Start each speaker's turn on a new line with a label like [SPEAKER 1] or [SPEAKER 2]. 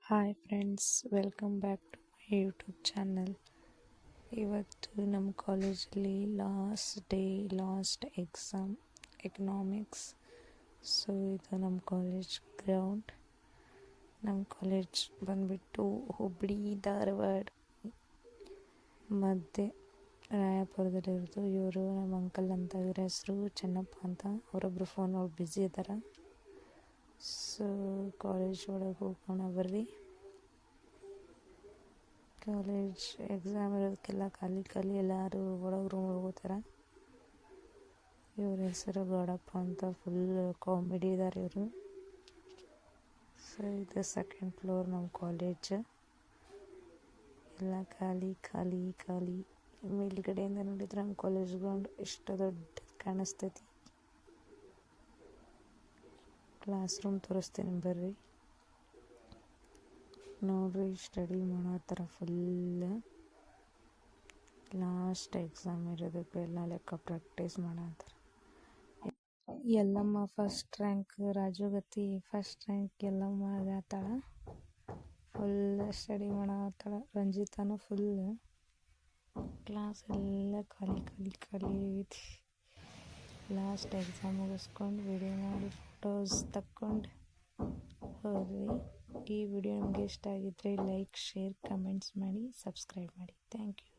[SPEAKER 1] Hi friends, welcome back to my YouTube channel. ಇವತ್ತು ನಮ್ಮ ಕಾಲೇಜಲ್ಲಿ ಲಾಸ್ಟ್ ಎಕ್ಸಾಮ್ ಎಕನಾಮಿಕ್ಸ್. ಸೊ ಇದು ನಮ್ಮ ಕಾಲೇಜ್ ಗ್ರೌಂಡ್. ನಮ್ಮ ಕಾಲೇಜ್ ಬಂದುಬಿಟ್ಟು ಹುಬ್ಬಳ್ಳಿ ಧಾರವಾಡ ಮಧ್ಯೆ ರಾಯಪುರದಲ್ಲಿರೋದು. ಇವರು ನಮ್ಮ ಅಂಕಲ್ ಅಂತ, ಇವ್ರ ಹೆಸರು ಚೆನ್ನಪ್ಪ ಅಂತ. ಅವರೊಬ್ಬರು ಫೋನ್ ಬ್ಯುಸಿ ಇದ್ದಾರೆ. ಸೊ ಕಾಲೇಜ್ ಒಳಗೆ ಹೋಗೋಣ ಬರ್ರಿ. ಕಾಲೇಜ್ ಎಕ್ಸಾಮ್ ಇರೋದಕ್ಕೆಲ್ಲ ಖಾಲಿ ಎಲ್ಲರೂ ಒಳಗೆ ರೂಮ್ ಹೋಗ್ತಾರೆ. ಇವ್ರ ಹೆಸರು ಗೌಡಪ್ಪ ಅಂತ, ಫುಲ್ ಕಾಮಿಡಿ ಇದ್ದಾರೆ ಇವರು. ಸೊ ಇದು ಸೆಕೆಂಡ್ ಫ್ಲೋರ್ ನಮ್ಮ ಕಾಲೇಜ್. ಎಲ್ಲ ಖಾಲಿ. ಮೇಲ್ಗಡೆಯಿಂದ ನೋಡಿದ್ರೆ ನಮ್ಮ ಕಾಲೇಜ್ ಗ್ರೌಂಡ್ ಎಷ್ಟು ದೊಡ್ಡ ಕಾಣಿಸ್ತೈತಿ. ಕ್ಲಾಸ್ ರೂಮ್ ತೋರಿಸ್ತೀನಿ ಬರ್ರಿ. ನೋಡ್ರಿ, ಸ್ಟಡಿ ಮಾಡೋ ಫುಲ್ ಲಾಸ್ಟ್ ಎಕ್ಸಾಮ್ ಇರೋದಕ್ಕೆ ಎಲ್ಲ ಲೆಕ್ಕ ಪ್ರಾಕ್ಟೀಸ್ ಮಾಡತ್ತಾರ. ಎಲ್ಲಮ್ಮ ಫಸ್ಟ್ ರ್ಯಾಂಕ್, ರಾಜುಗತಿ ಫಸ್ಟ್ ರ್ಯಾಂಕ್. ಎಲ್ಲಮ್ಮ ಆಗತ್ತಾಳ, ಫುಲ್ ಸ್ಟಡಿ ಮಾಡತ್ತಾಳ. ರಂಜಿತಾನು ಫುಲ್. ಕ್ಲಾಸ್ ಎಲ್ಲ ಖಾಲಿ ಐತಿ. ಲಾಸ್ಟ್ ಎಕ್ಸಾಮ್ ಮುಗಿಸ್ಕೊಂಡು ವಿಡಿಯೋ ಮಾಡಿ ಫೋಟೋಸ್ ತಕ್ಕೊಂಡು ಹೋದ್ವಿ. ಈ ವಿಡಿಯೋ ನಿಮಗೆ ಇಷ್ಟ ಆಗಿದ್ರೆ ಲೈಕ್, ಶೇರ್, ಕಮೆಂಟ್ಸ್ ಮಾಡಿ, ಸಬ್ಸ್ಕ್ರೈಬ್ ಮಾಡಿ. Thank you.